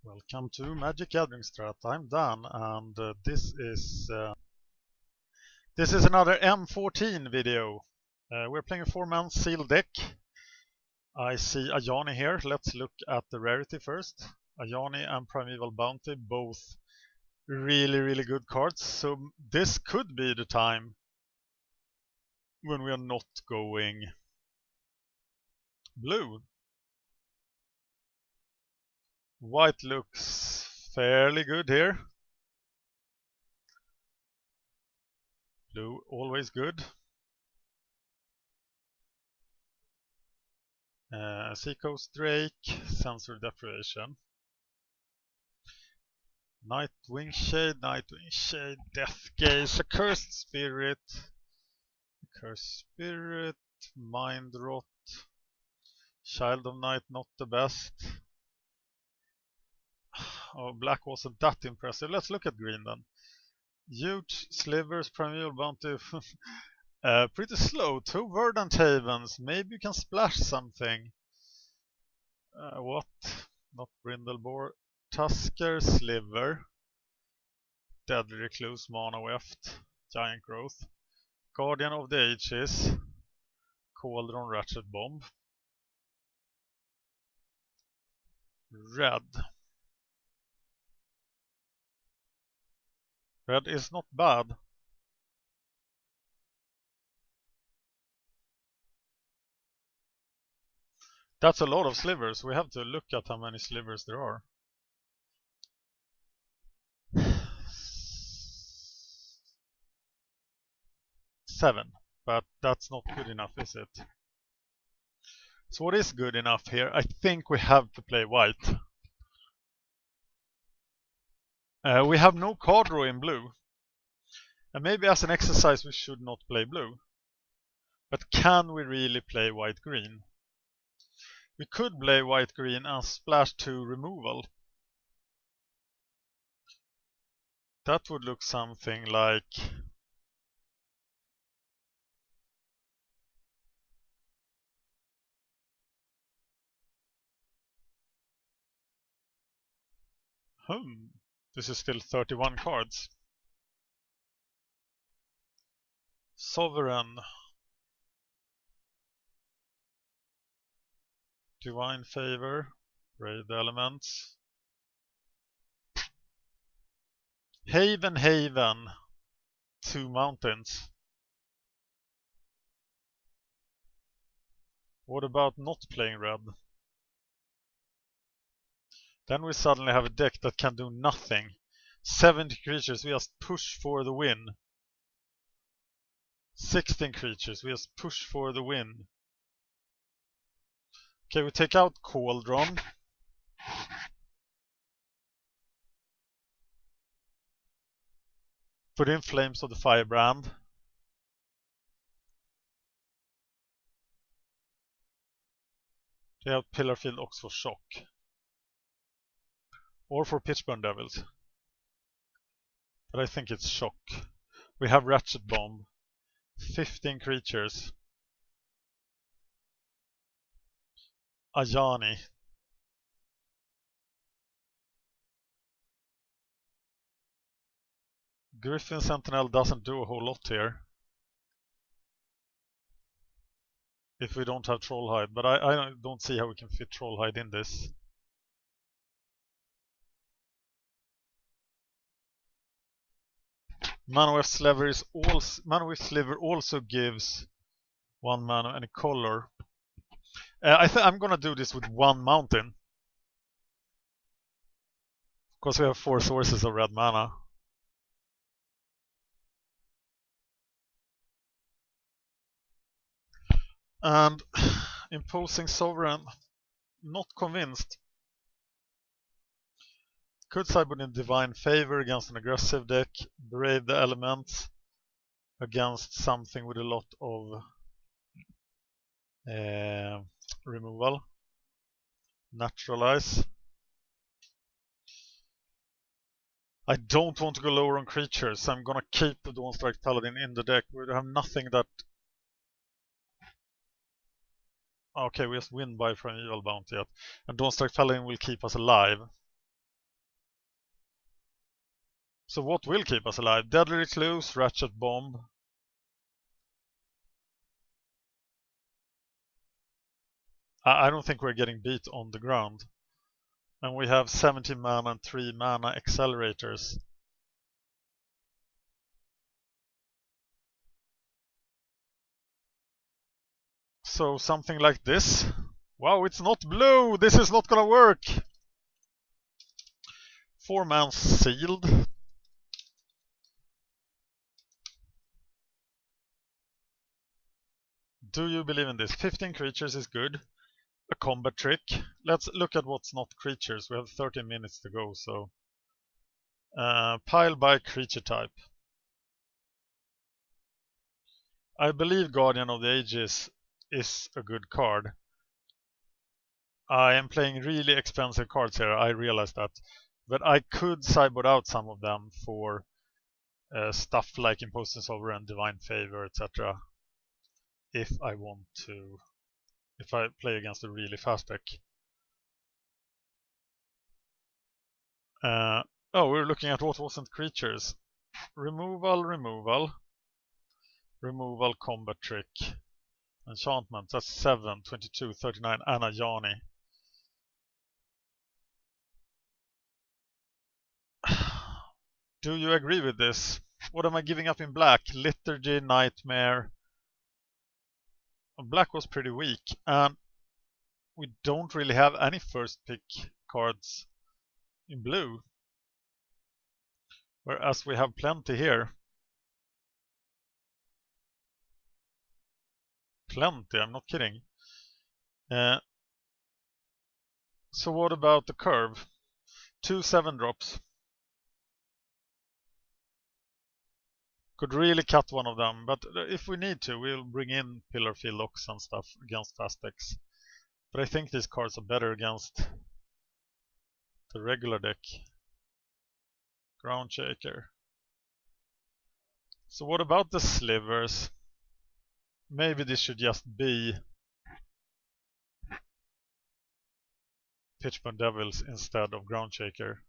Welcome to MagicGatheringStrat. I'm Dan, and this is another M14 video. We're playing a 4-man sealed deck. I see Ajani here. Let's look at the rarity first. Ajani and Primeval Bounty, both really good cards. So this could be the time when we are not going blue. White looks fairly good here. Blue, always good. Seacoast Drake, Sensor Deprivation. Nightwing Shade, Death Gaze, Accursed Spirit, Mind Rot, Child of Night, not the best. Oh, black wasn't that impressive. Let's look at green then. Huge Slivers, Primeval Bounty, pretty slow. 2 Verdant Havens, maybe you can splash something. What? Not Brindlebore. Tusker, Sliver, Deadly Recluse, Mana Weft, Giant Growth, Guardian of the Ages, Cauldron, Ratchet Bomb, Red. Red is not bad. That's a lot of slivers. We have to look at how many slivers there are. 7, but that's not good enough, is it? So what is good enough here? I think we have to play white. We have no card draw in blue. And maybe as an exercise we should not play blue. But can we really play white-green? We could play white-green and splash 2 removal. That would look something like... This is still 31 cards. Sovereign. Divine Favor. Raid the Elements. Haven. 2 mountains. What about not playing red? Then we suddenly have a deck that can do nothing. 70 creatures, we just push for the win. 16 creatures, we just push for the win. Okay, we take out Cauldron. Put in Flames of the Firebrand. Take out Pillarfield Ox for Shock. Or for Pitchburn Devils. But I think it's Shock. We have Ratchet Bomb. 15 creatures. Ajani. Griffin Sentinel doesn't do a whole lot here. If we don't have Trollhide. But I don't see how we can fit Trollhide in this. Mana Weft Sliver also gives 1 mana and a color. I'm gonna do this with 1 mountain. Because we have 4 sources of red mana. And Imposing Sovereign, not convinced. Could sideboard in Divine Favor against an aggressive deck, Brave the Elements against something with a lot of removal, Naturalize. I don't want to go lower on creatures, I'm gonna keep the Dawnstrike Paladin in the deck. We have nothing that... Okay, we just win by Primeval Bounty yet. And Dawnstrike Paladin will keep us alive. So what will keep us alive? Deadly Recluse, Ratchet Bomb. I don't think we're getting beat on the ground. And we have 17 mana and 3 mana accelerators. So something like this. Wow, it's not blue! This is not gonna work! 4-man Sealed. Do you believe in this? 15 creatures is good. A combat trick. Let's look at what's not creatures. We have 13 minutes to go, so... pile by creature type. I believe Guardian of the Ages is a good card. I am playing really expensive cards here, I realize that. But I could sideboard out some of them for stuff like Imposing Sovereign, Divine Favor, etc. If I want to. If I play against a really fast deck. Oh, we're looking at what wasn't creatures. Removal, combat trick. Enchantment, that's 7, 22, 39, and Ajani. Do you agree with this? What am I giving up in black? Liturgy, Nightmare. Black was pretty weak, and we don't really have any first pick cards in blue. Whereas we have plenty here. Plenty, I'm not kidding. So what about the curve? 2 7-drops. Could really cut one of them, but if we need to, we'll bring in Pillar Field Locks and stuff against fast decks. But I think these cards are better against the regular deck. Ground Shaker. So what about the slivers? Maybe this should just be Pitchburn Devils instead of Ground Shaker.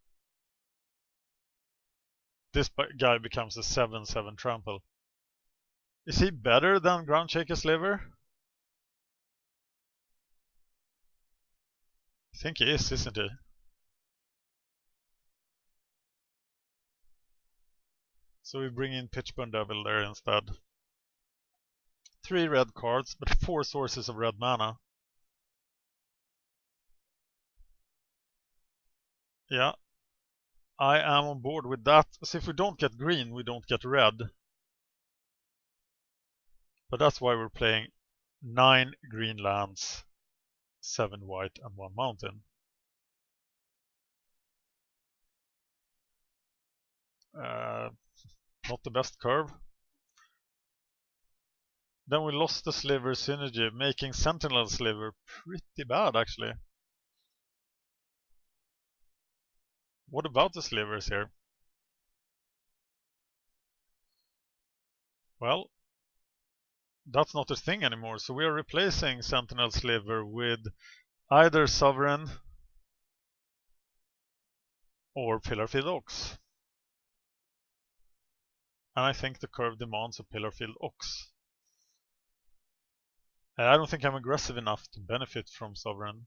This guy becomes a 7/7 trample. Is he better than Ground Shaker Sliver? I think he is, isn't he? So we bring in Pitchburn Devil there instead. 3 red cards, but 4 sources of red mana. Yeah, I am on board with that. So if we don't get green, we don't get red. But that's why we're playing 9 green lands, 7 white, and 1 mountain. Not the best curve. Then we lost the Sliver synergy, making Sentinel Sliver pretty bad actually. What about the slivers here? Well, that's not a thing anymore, so we are replacing Sentinel Sliver with either Sovereign or Pillar Field Ox. And I think the curve demands a Pillar Field Ox. I don't think I'm aggressive enough to benefit from Sovereign.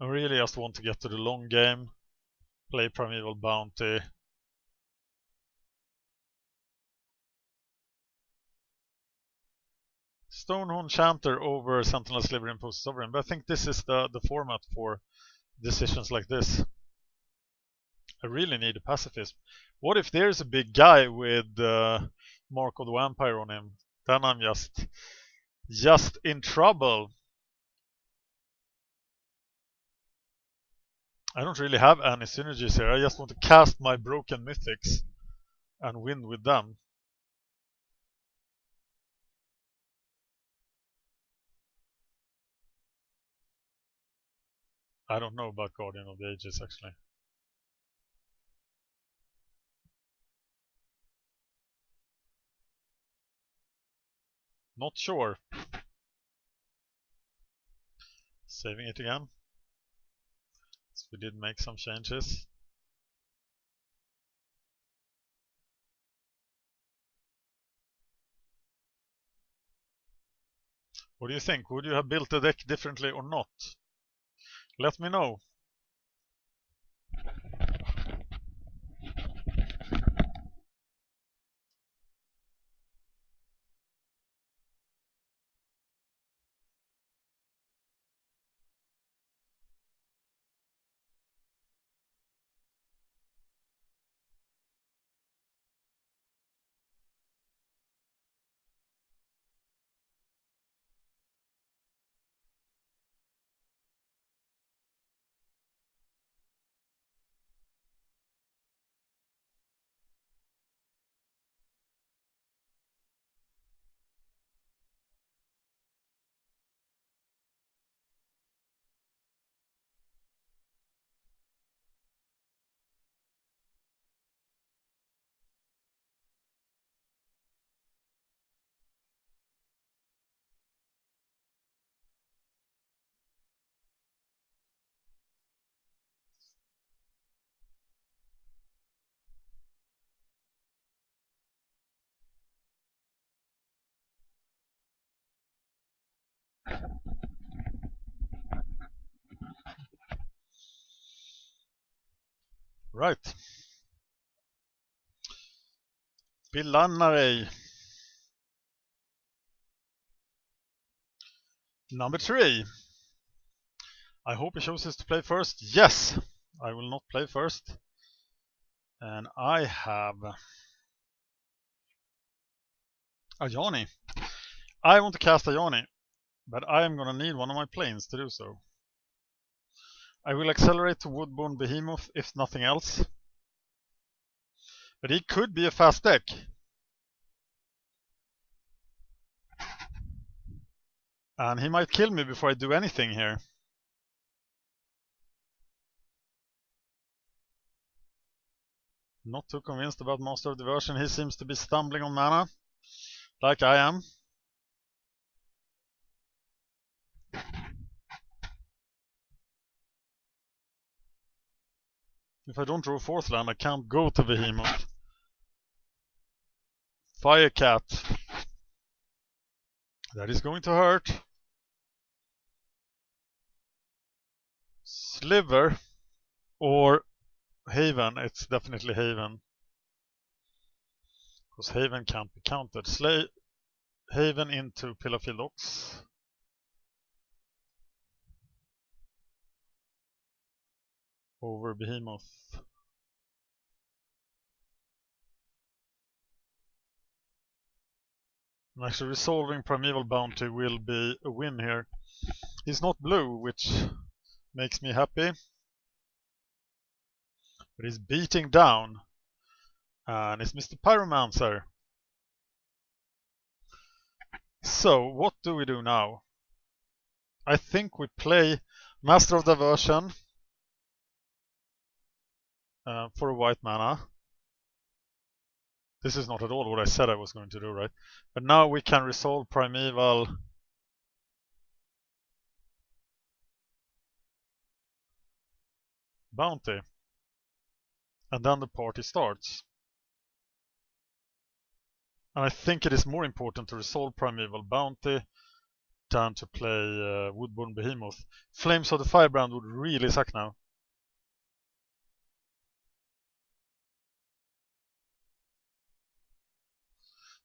I really just want to get to the long game, play Primeval Bounty. Stonehorn Chanter over Sentinel Sliver Imposed Sovereign, but I think this is the format for decisions like this. I really need a pacifist. What if there's a big guy with Mark of the Vampire on him? Then I'm just in trouble. I don't really have any synergies here. I just want to cast my broken mythics and win with them. I don't know about Guardian of the Ages actually. Not sure. Saving it again. We did make some changes. What do you think? Would you have built the deck differently or not? Let me know. Right. Pillanarei. Number 3. I hope he chooses to play first. Yes! I will not play first. And I have Ajani. I want to cast Ajani, but I am gonna need one of my planes to do so. I will accelerate to Woodborne Behemoth if nothing else. But he could be a fast deck. And he might kill me before I do anything here. Not too convinced about Master of Diversion. He seems to be stumbling on mana, like I am. If I don't draw a 4th land, I can't go to Behemoth. Firecat. That is going to hurt. Sliver or Haven. It's definitely Haven. Because Haven can't be countered. Haven into Pillarfield Ox. Over Behemoth. And actually resolving Primeval Bounty will be a win here. He's not blue, which makes me happy. But he's beating down. And it's Mr. Pyromancer. So, what do we do now? I think we play Master of Diversion for a white mana. This is not at all what I said I was going to do, right? But now we can resolve Primeval Bounty. And then the party starts. And I think it is more important to resolve Primeval Bounty than to play Woodborne Behemoth. Flames of the Firebrand would really suck now.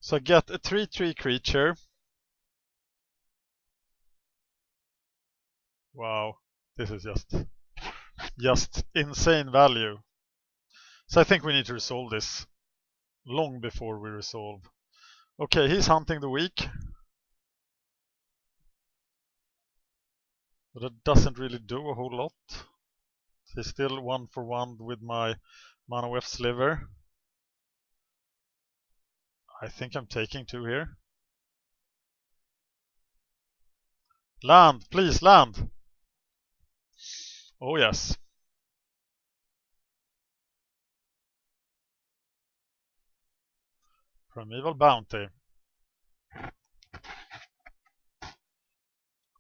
So I get a 3/3 creature. Wow, this is just insane value. So I think we need to resolve this long before we resolve. Okay, he's hunting the weak. But that doesn't really do a whole lot. He's still 1-for-1 with my Mana Weft Sliver. I think I'm taking 2 here. Land, please land. Oh yes. Primeval Bounty.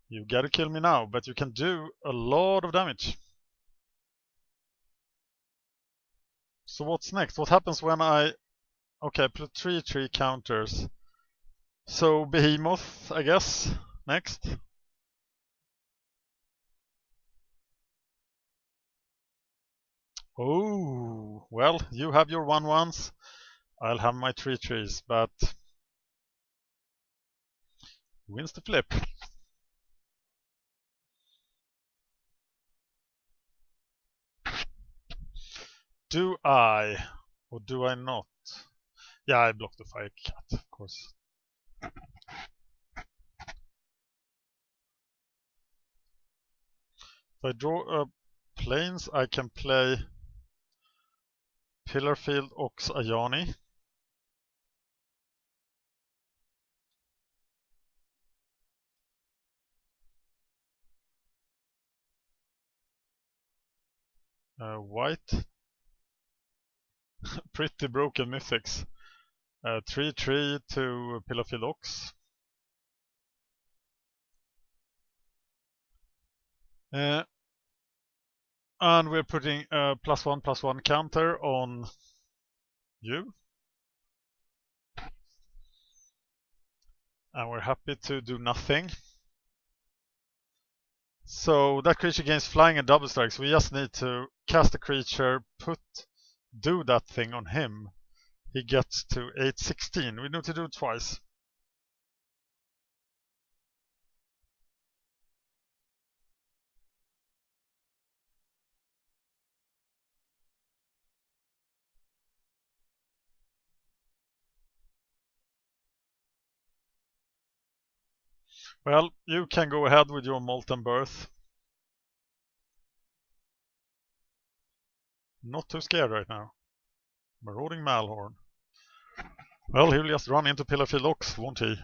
You gotta kill me now, but you can do a lot of damage. So what's next? What happens when I... Okay, put 3/3 counters. So Behemoth, I guess, next. Oh, well, you have your 1/1s. I'll have my 3/3s, but wins the flip. Do I, or do I not? Yeah, I block the fire cat, of course. If I draw planes, I can play Pillarfield Ox Ajani. White. Pretty broken mythics. 3/3 to Pillarfield Ox. And we're putting a +1/+1 counter on you. And we're happy to do nothing. So that creature gains flying and double strikes. We just need to cast a creature, do that thing on him. He gets to 8/16. We need to do it twice. Well, you can go ahead with your Molten Birth. Not too scared right now. Marauding Malhorn. Well, he'll just run into Pillarfield Ox, won't he?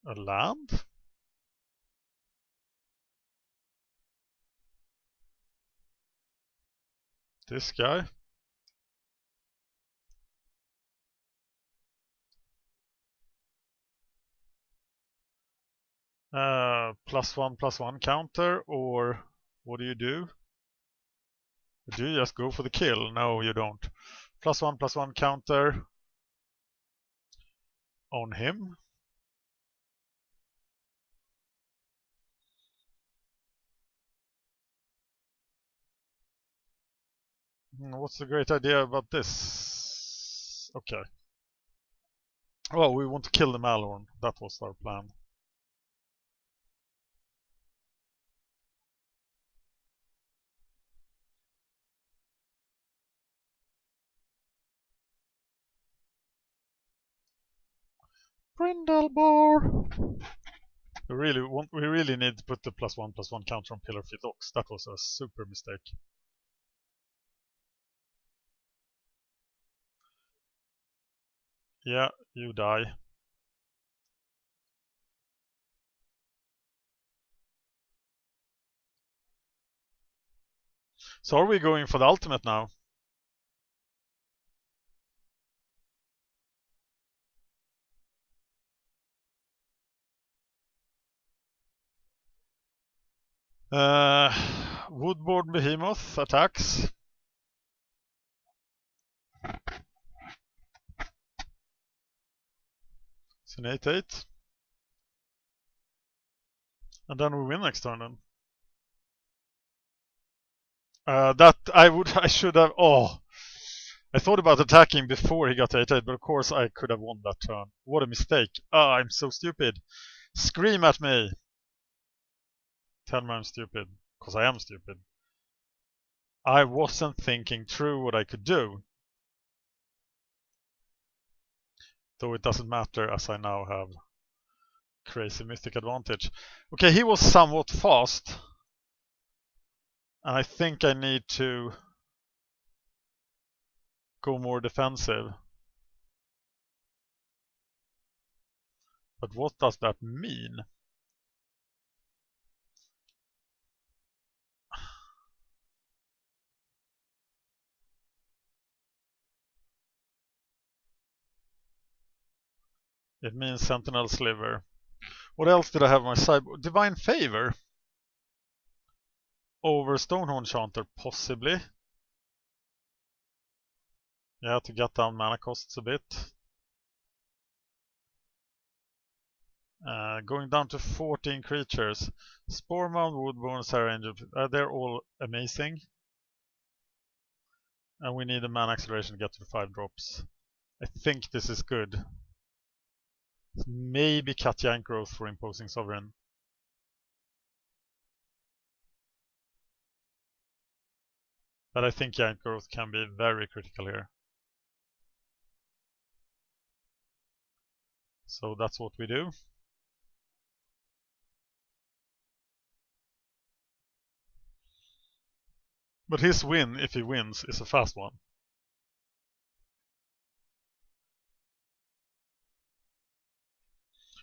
A land? This guy? +1/+1 counter, or what do you do? Do you just go for the kill? No, you don't. +1/+1 counter on him. What's the great idea about this? Okay. Well, we want to kill the Malhorn. That was our plan. Brindlebar. We really need to put the +1/+1 counter on Pillarfield Ox. That was a super mistake. Yeah, you die. So are we going for the ultimate now? Woodboard Behemoth attacks. It's an 8/8. And then we win next turn then. I should have, I thought about attacking before he got 8/8, but of course I could have won that turn. What a mistake. I'm so stupid. Scream at me. Tell me I'm stupid, because I am stupid. I wasn't thinking through what I could do. Though it doesn't matter, as I now have crazy mythic advantage. Okay, he was somewhat fast. And I think I need to go more defensive. But what does that mean? It means Sentinel Sliver. What else did I have on my sideboard? Divine Favor over Stonehorn Chanter, possibly. Yeah, to get down mana costs a bit. Going down to 14 creatures. Sporemound, Woodborn, Sarah Angel, they're all amazing. And we need a mana acceleration to get to the 5 drops. I think this is good. Maybe cut Giant Growth for Imposing Sovereign. But I think Giant Growth can be very critical here. So that's what we do. But his win, if he wins, is a fast one.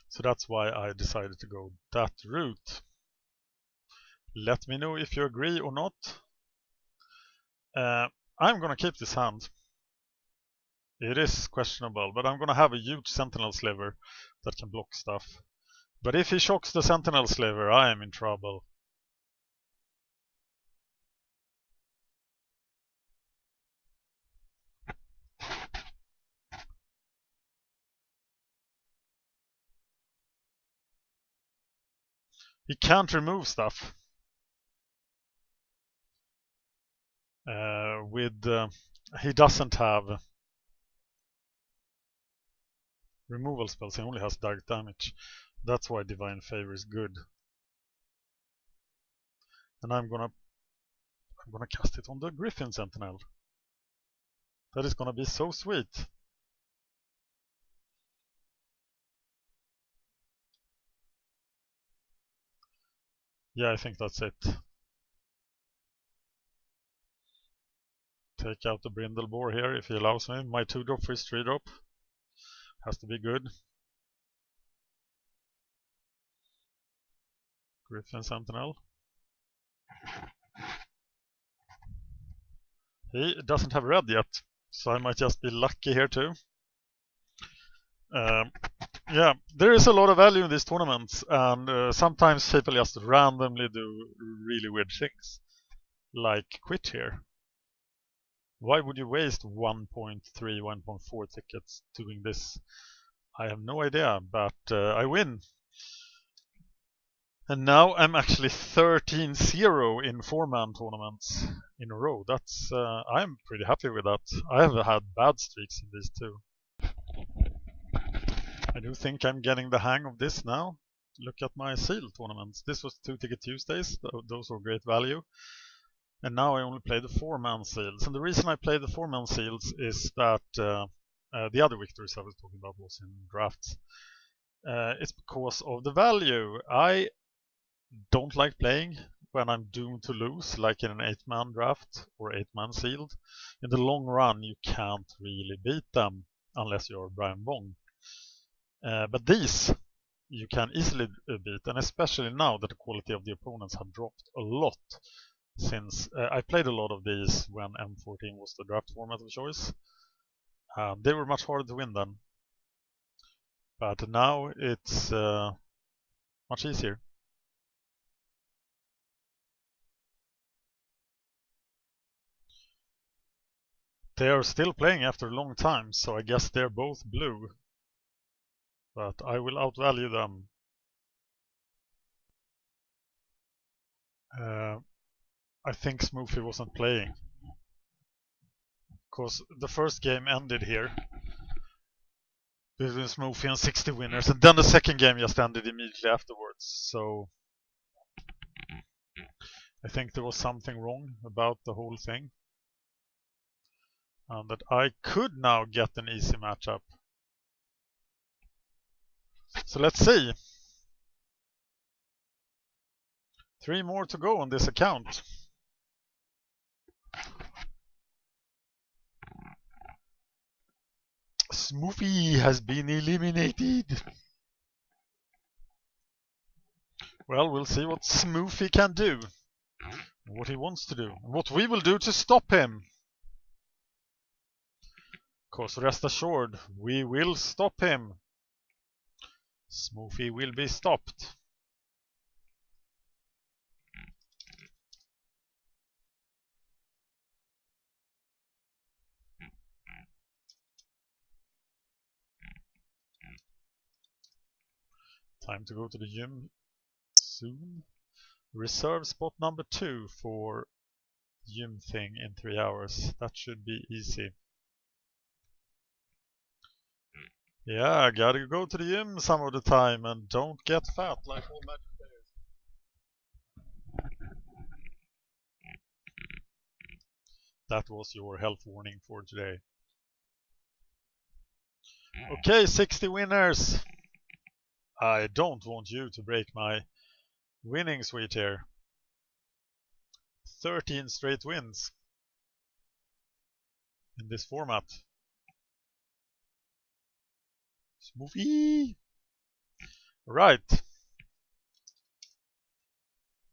So that's why I decided to go that route. Let me know if you agree or not. I'm gonna keep this hand. It is questionable, but I'm gonna have a huge Sentinel Sliver that can block stuff. But if he shocks the Sentinel Sliver, I am in trouble. He can't remove stuff. He doesn't have removal spells, he only has direct damage. That's why Divine Favor is good. And I'm gonna cast it on the Griffin Sentinel. That is gonna be so sweet. Yeah, I think that's it. Take out the Brindle Boar here if he allows me. My 2-drop for his 3-drop. Has to be good. Griffin Sentinel. He doesn't have red yet, so I might just be lucky here too. Yeah, there is a lot of value in these tournaments, and sometimes people just randomly do really weird things. Like quit here. Why would you waste 1.3, 1.4 tickets doing this? I have no idea, but I win. And now I'm actually 13-0 in 4-man tournaments in a row. That's I'm pretty happy with that. I have had bad streaks in these too. I do think I'm getting the hang of this now. Look at my Sealed tournaments. This was 2-ticket Tuesdays. Those were great value. And now I only play the 4-man Seals. And the reason I play the 4-man Seals is that the other victories I was talking about was in drafts. It's because of the value. I don't like playing when I'm doomed to lose, like in an 8-man draft or 8-man Sealed. In the long run, you can't really beat them unless you're Brian Bong. But these you can easily beat, and especially now that the quality of the opponents have dropped a lot. Since I played a lot of these when M14 was the draft format of choice. They were much harder to win then. But now it's much easier. They are still playing after a long time, so I guess they're both blue. But I will outvalue them. I think Smoofy wasn't playing. Because the first game ended here. Between Smoofy and 60 winners. And then the second game just ended immediately afterwards. So I think there was something wrong about the whole thing. And that I could now get an easy matchup. So let's see. 3 more to go on this account. Smoofy has been eliminated. Well, we'll see what Smoofy can do. What he wants to do. What we will do to stop him. Because rest assured, we will stop him. Smoothie will be stopped. Time to go to the gym soon. Reserve spot number 2 for gym thing in 3 hours. That should be easy. Yeah, gotta go to the gym some of the time and don't get fat like all Magic players. That was your health warning for today. Okay, 60 winners. I don't want you to break my winning streak here. 13 straight wins in this format. Smoothie! Right.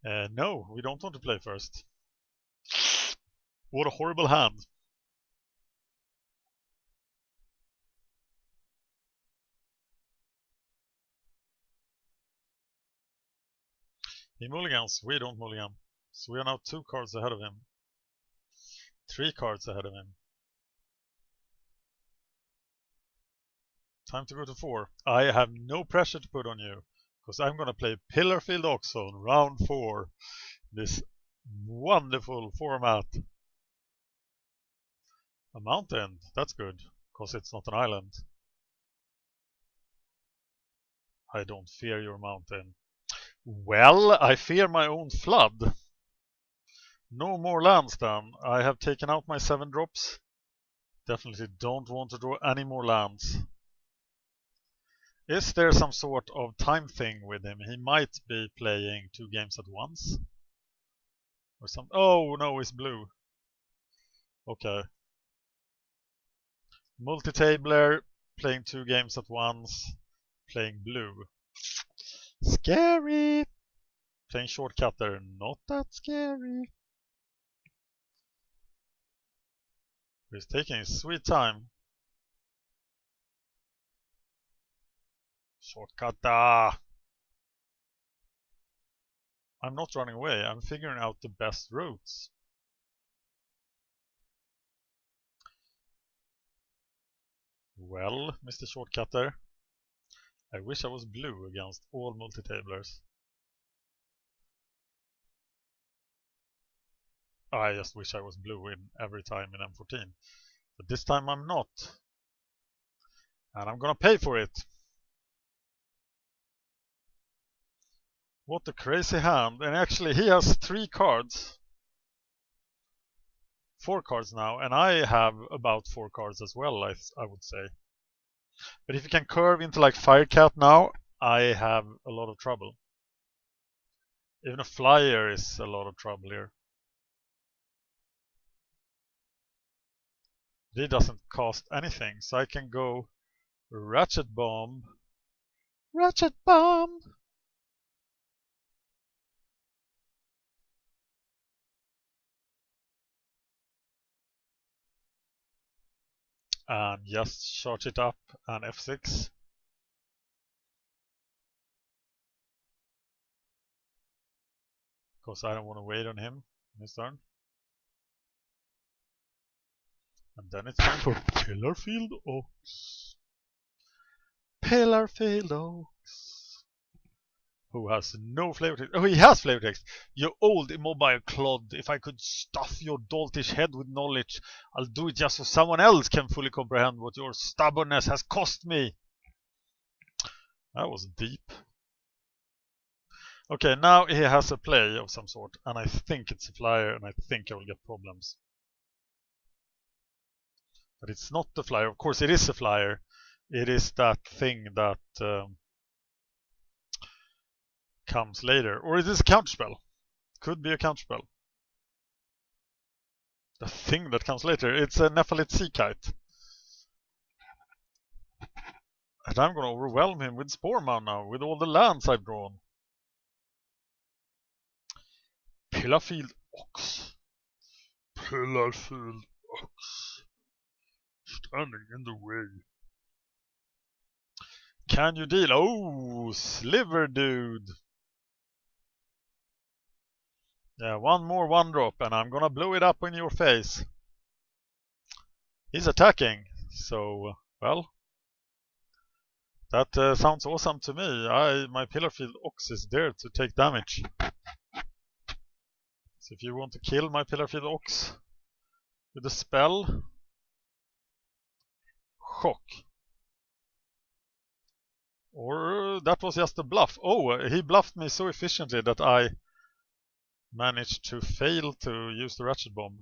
No, we don't want to play first. What a horrible hand. He mulligans, we don't mulligan. So we are now 2 cards ahead of him. 3 cards ahead of him. Time to go to 4. I have no pressure to put on you, because I'm going to play Pillarfield Oxzone, round 4. This wonderful format. A mountain, that's good, because it's not an island. I don't fear your mountain. Well, I fear my own flood. No more lands then. I have taken out my 7 drops. Definitely don't want to draw any more lands. Is there some sort of time thing with him? He might be playing 2 games at once. Or some. Oh no, it's blue. Okay. Multi-tabler, playing 2 games at once, playing blue. Scary! Playing shortcutter, not that scary. He's taking his sweet time. Shortcutter! I'm not running away, I'm figuring out the best routes. Well, Mr. Shortcutter, I wish I was blue against all multi-tablers. I just wish I was blue in every time in M14. But this time I'm not. And I'm gonna pay for it. What a crazy hand. And actually he has 3 cards. 4 cards now. And I have about 4 cards as well, I would say. But if you can curve into like Firecat now, I have a lot of trouble. Even a flyer is a lot of trouble here. He doesn't cost anything, so I can go Ratchet Bomb. Ratchet Bomb! And just charge it up and F6. Because I don't want to wait on him in his turn. And then it's time for Pillarfield Ox. Pillarfield Ox. Who has no flavor text. Oh, he has flavor text. You old immobile clod. If I could stuff your doltish head with knowledge, I'll do it just so someone else can fully comprehend what your stubbornness has cost me. That was deep. Okay, now he has a play of some sort, and I think it's a flyer, and I think I will get problems. But it's not the flyer. Of course, it is a flyer. It is that thing that comes later. Or it is a counterspell. Could be a counterspell. The thing that comes later. It's a Nephalite Sea Kite. And I'm going to overwhelm him with Spore Mound now, with all the lands I've drawn. Pillarfield Ox. Pillarfield Ox. Standing in the way. Can you deal? Oh, Sliver dude. Yeah, one more 1-drop and I'm gonna blow it up in your face. He's attacking, so, well, that sounds awesome to me. My Pillarfield Ox is there to take damage. So if you want to kill my Pillarfield Ox with a spell, shock. Or that was just a bluff. Oh, he bluffed me so efficiently that I managed to fail to use the Ratchet Bomb.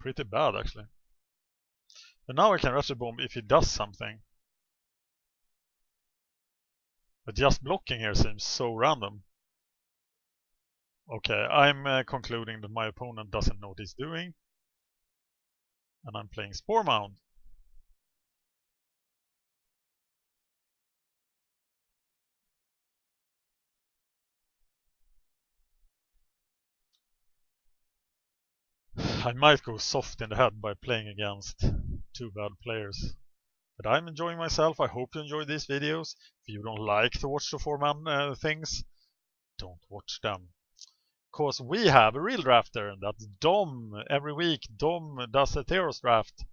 Pretty bad, actually. But now I can Ratchet Bomb if he does something. But just blocking here seems so random. Okay, I'm concluding that my opponent doesn't know what he's doing. And I'm playing Spore Mound. I might go soft in the head by playing against two bad players. But I'm enjoying myself. I hope you enjoy these videos. If you don't like to watch the 4-man things, don't watch them. Because we have a real drafter, and that's Dom. Every week, Dom does a Theros draft.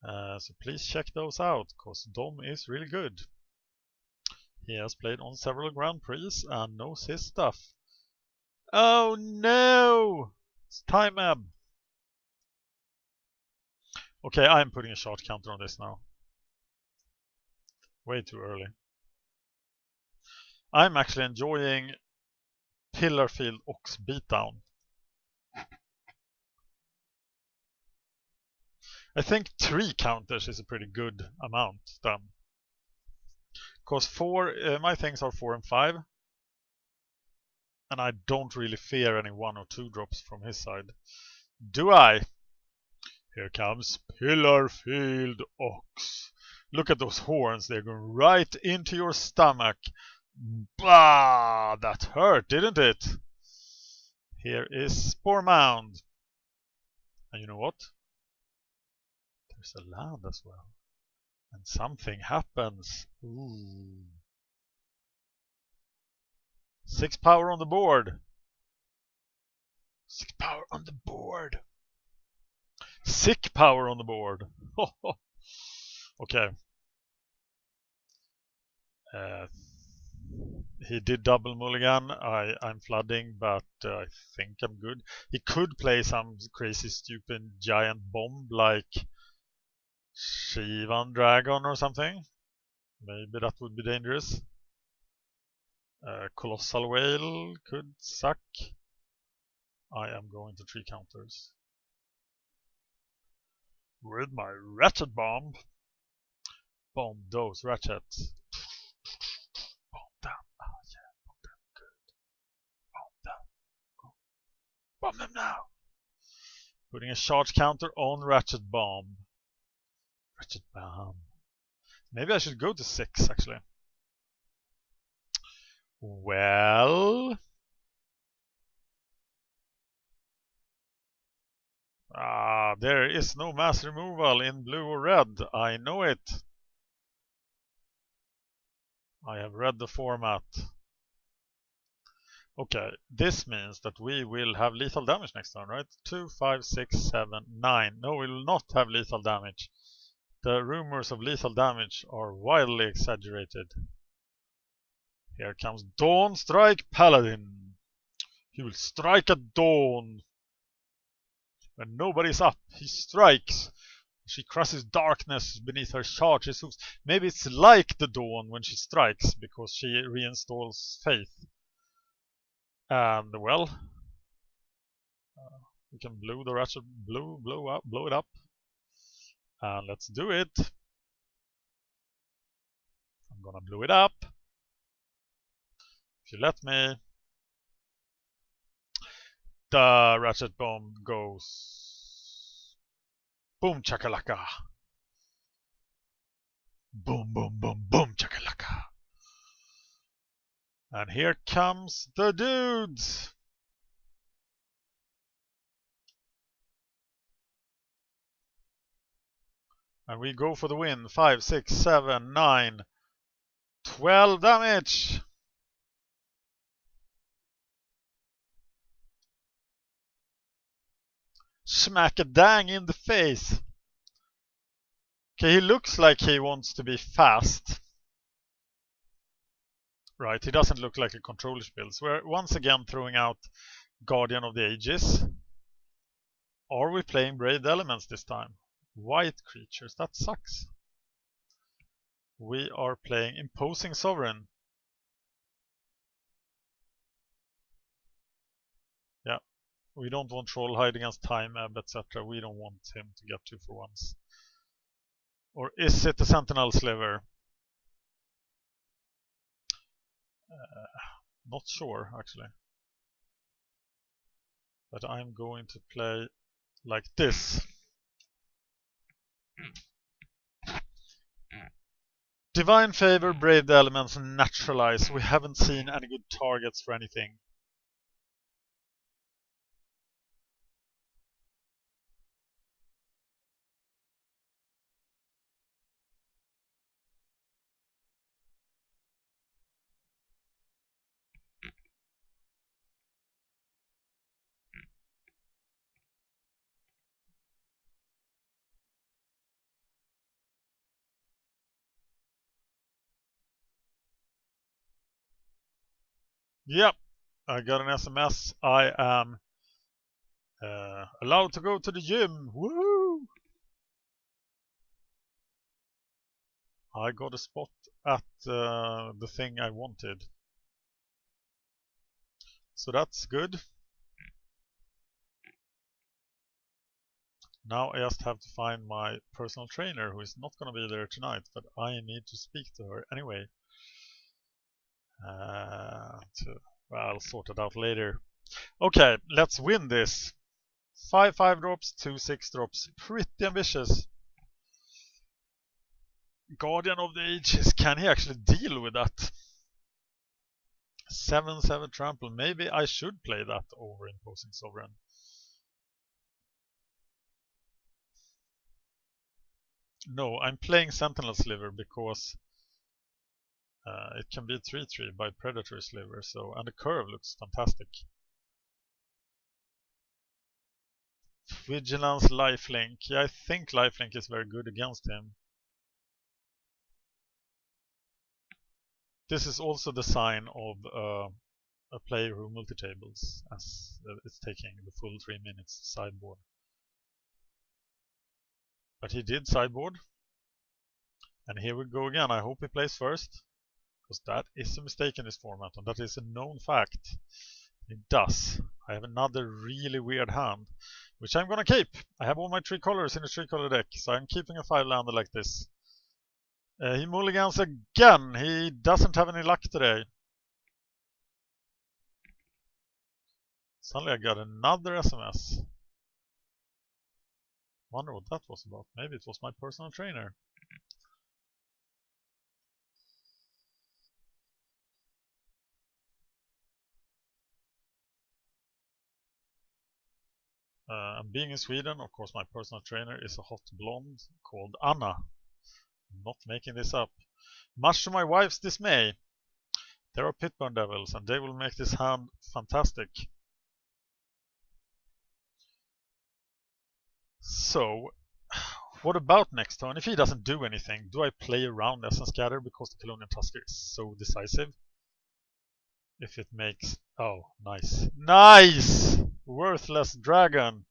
So please check those out, because Dom is really good. He has played on several Grand Prix and knows his stuff. Oh no! It's time ebb. Okay, I'm putting a shot counter on this now. Way too early. I'm actually enjoying Pillarfield Ox Beatdown. I think 3 counters is a pretty good amount then. Because my things are 4 and 5. And I don't really fear any 1 or 2 drops from his side. Do I? Here comes Pillarfield Ox. Look at those horns, they're going right into your stomach. Bah! That hurt, didn't it? Here is Spore Mound. And you know what? There's a land as well. And something happens. Ooh. 6 power on the board. 6 power on the board. Sick power on the board. Okay. He did double mulligan. I'm flooding, but I think I'm good. He could play some crazy stupid giant bomb like Shivan Dragon or something. Maybe that would be dangerous. Colossal Whale could suck. I am going to 3 counters. With my Ratchet Bomb. Bomb those ratchets. Bomb them. Oh yeah, bomb them good. Bomb them. Bomb them now. Putting a charge counter on Ratchet Bomb. Ratchet Bomb. Maybe I should go to 6 actually. Well. There is no mass removal in blue or red. I know it. I have read the format. Okay, this means that we will have lethal damage next turn, right? 2, 5, 6, 7, 9. No, we will not have lethal damage. The rumors of lethal damage are wildly exaggerated. Here comes Dawn Strike Paladin. He will strike at dawn. When nobody's up, he strikes. She crosses darkness beneath her charges. Maybe it's like the dawn when she strikes, because she reinstalls faith. And well, we can blow the ratchet, blow it up. And let's do it. I'm gonna blow it up. If you let me. The ratchet bomb goes. Boom chakalaka. Boom boom boom boom chakalaka. And here comes the dudes! And we go for the win. 5, 6, 7, 9, 12 damage! Smack a dang in the face! Okay, he looks like he wants to be fast. Right, he doesn't look like a controller build. So we're once again throwing out Guardian of the Ages. Are we playing Braved Elements this time? White creatures, that sucks. We are playing Imposing Sovereign. Yeah, we don't want Troll Hide against Time Ebb, etc. We don't want him to get 2 for 1s. Or is it the Sentinel Sliver? Not sure, actually. But I'm going to play like this. Divine Favor, Braved Elements, Naturalize. We haven't seen any good targets for anything. Yep, I got an SMS. I am allowed to go to the gym. Woo! I got a spot at the thing I wanted. So that's good. Now I just have to find my personal trainer, who is not going to be there tonight, but I need to speak to her anyway. I'll sort it out later. Okay, let's win this. 5 5 drops, 2 6 drops. Pretty ambitious. Guardian of the Ages, can he actually deal with that? 7 7 trample. Maybe I should play that over Imposing Sovereign. No, I'm playing Sentinel Sliver because it can be 3/3 by Predator Sliver, so, and the curve looks fantastic. Vigilance, Lifelink. Yeah, I think Lifelink is very good against him. This is also the sign of a player who multi-tables, as it's taking the full 3 minutes sideboard. But he did sideboard. And here we go again. I hope he plays first, because that is a mistake in this format, and that is a known fact. It does. I have another really weird hand, which I'm gonna keep. I have all my 3 colors in the 3 color deck, so I'm keeping a 5-lander like this. He mulligans again. He doesn't have any luck today. Suddenly I got another SMS. Wonder what that was about. Maybe it was my personal trainer. And being in Sweden, of course, my personal trainer is a hot blonde called Anna. I'm not making this up. Much to my wife's dismay, there are Pitburn Devils, and they will make this hand fantastic. So, what about next turn? If he doesn't do anything, do I play around Essence Gather because the Colonial Tusker is so decisive? If it makes... Oh, nice. Nice! Worthless Dragon.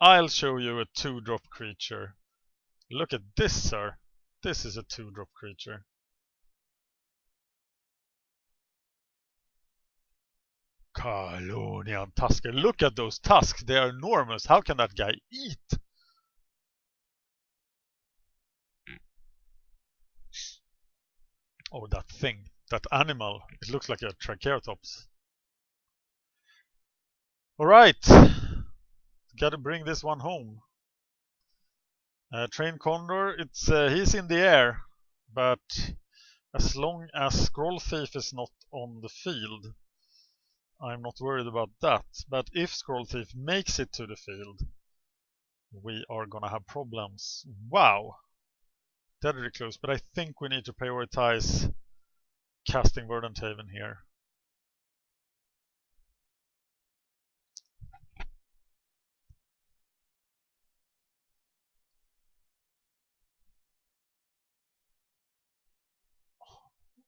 I'll show you a 2-drop creature. Look at this, sir. This is a 2-drop creature. Colonial Tusker. Look at those tusks. They are enormous. How can that guy eat? Oh, that thing. That animal. It looks like a Triceratops. Alright. Gotta bring this one home. Train Condor. He's in the air. But As long as Scroll Thief is not on the field, I'm not worried about that. But if Scroll Thief makes it to the field, we are gonna have problems. Wow! Deadly close, but I think we need to prioritize casting Verdant Haven here.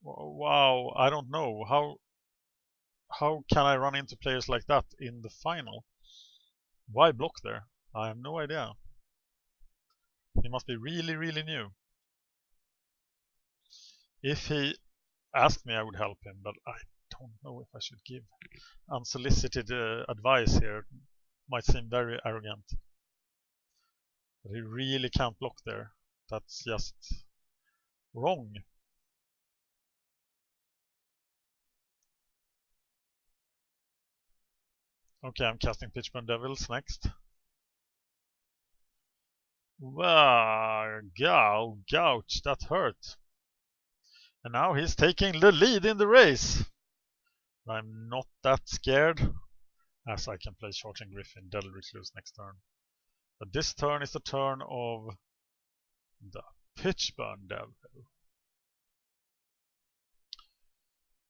Wow, I don't know. How can I run into players like that in the final? Why block there? I have no idea. He must be really, really new. If he asked me, I would help him, but I don't know if I should give unsolicited advice here. Might seem very arrogant. But he really can't block there. That's just wrong. Okay, I'm casting Pitchburn Devils next. Wow, ouch, that hurt. And now he's taking the lead in the race. I'm not that scared, as I can play Charging Griffin, Deadly Recluse next turn. But this turn is the turn of the Pitchburn Devil.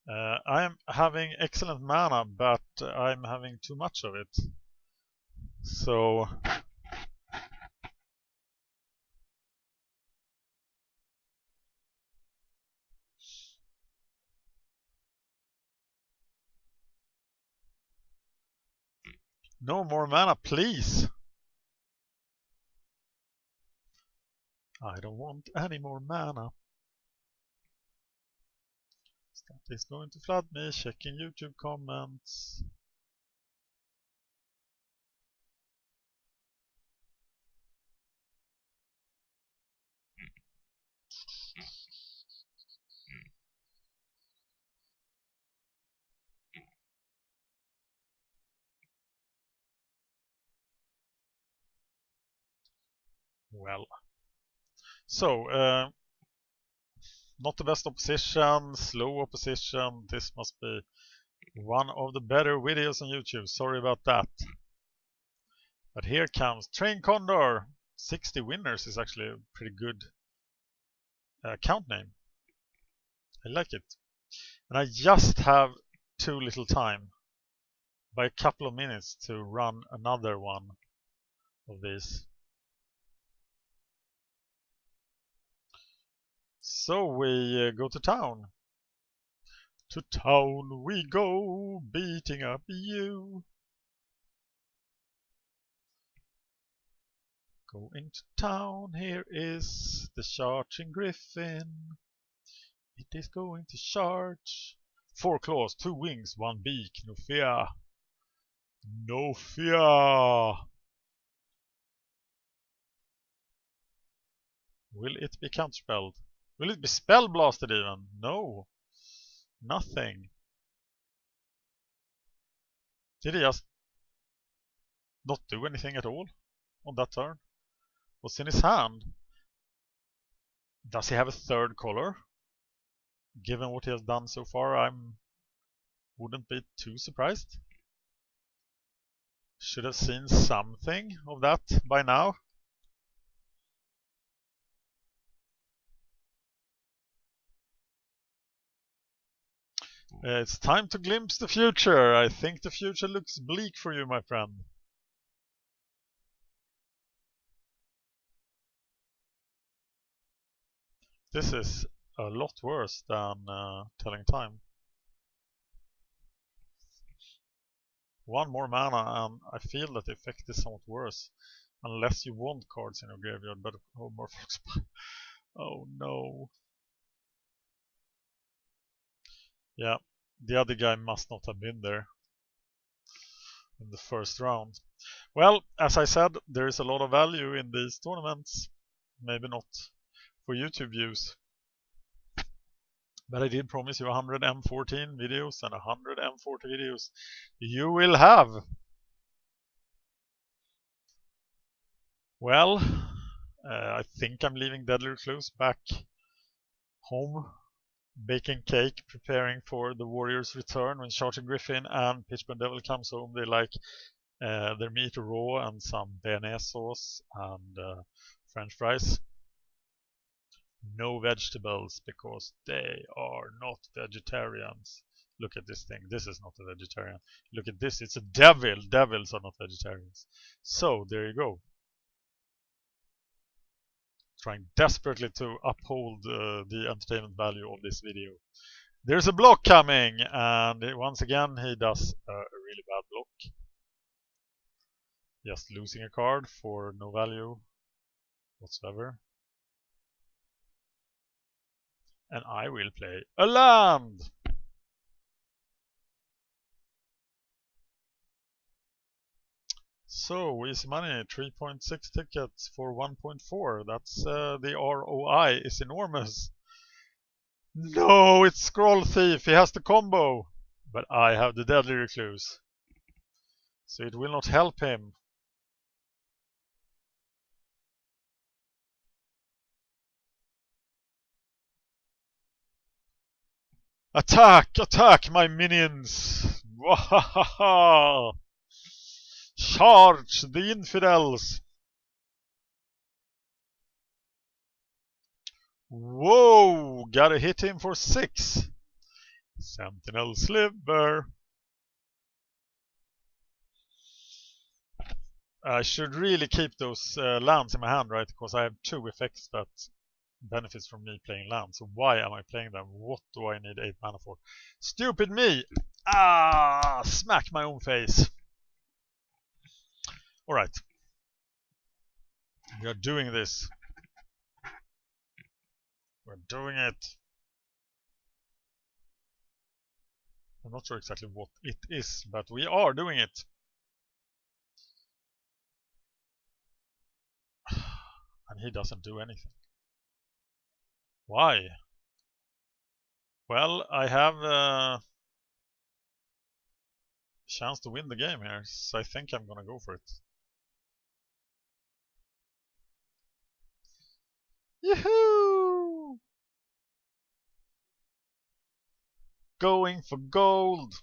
I am having excellent mana, but I'm having too much of it. So no more mana, please. I don't want any more mana. That is going to flood me. Checking YouTube comments. Well, so not the best opposition, slow opposition. This must be one of the better videos on YouTube. Sorry about that. But here comes Train Condor. 60 winners is actually a pretty good account name. I like it. And I just have too little time, by a couple of minutes, to run another one of these. So we go to town. To town we go, beating up you. Going to town, here is the Charging Griffin. It is going to charge. 4 claws, 2 wings, 1 beak, no fear. No fear. Will it be counterspelled? Will it be spell blasted even? No. Nothing. Did he just not do anything at all on that turn? What's in his hand? Does he have a third color? Given what he has done so far, I wouldn't be too surprised. Should have seen something of that by now. It's time to glimpse the future. I think the future looks bleak for you, my friend. This is a lot worse than telling time. 1 more mana, and I feel that the effect is somewhat worse. Unless you want cards in your graveyard, but oh, more oh no. Yeah, the other guy must not have been there in the first round. Well, as I said, there is a lot of value in these tournaments. Maybe not for YouTube views. But I did promise you 100 M14 videos, and 100 M40 videos you will have. Well, I think I'm leaving Deadly Recluse back home baking cake, preparing for the warrior's return. When Charging Griffin and Pitchburn Devil comes home, they like their meat raw and some béarnaise sauce and French fries. No vegetables because they are not vegetarians. Look at this thing. This is not a vegetarian. Look at this. It's a devil. Devils are not vegetarians. So there you go. Trying desperately to uphold the entertainment value of this video. There's a block coming, and once again he does a really bad block. Just losing a card for no value whatsoever. And I will play a land! So, easy money, 3.6 tickets for 1.4. That's the ROI is enormous. No, it's Scroll Thief. He has the combo. But I have the Deadly Recluse. So it will not help him. Attack! Attack, my minions! Wahahaha! Charge the infidels! Whoa! Gotta hit him for 6. Sentinel Sliver. I should really keep those lands in my hand, right? Because I have 2 effects that benefits from me playing land. So why am I playing them? What do I need 8 mana for? Stupid me! Ah! Smack my own face. Alright. We are doing this. We're doing it. I'm not sure exactly what it is, but we are doing it. And he doesn't do anything. Why? Well, I have a chance to win the game here, so I think I'm gonna go for it. Yahoo! Going for gold!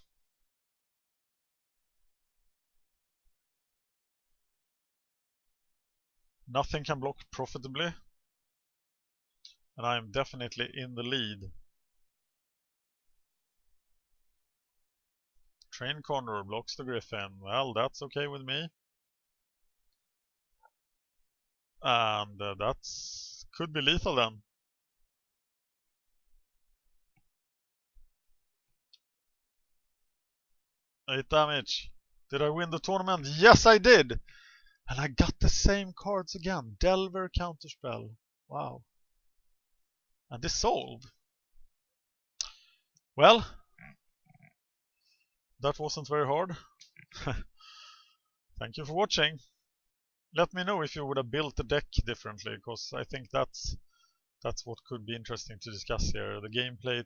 Nothing can block profitably. And I am definitely in the lead. Train Condor blocks the Griffin. Well, that's okay with me. And that's could be lethal then. 8 damage. Did I win the tournament? Yes, I did! And I got the same cards again. Delver, Counterspell. Wow. And Dissolve. Well, that wasn't very hard. Thank you for watching. Let me know if you would have built the deck differently, because I think that's what could be interesting to discuss here. The gameplay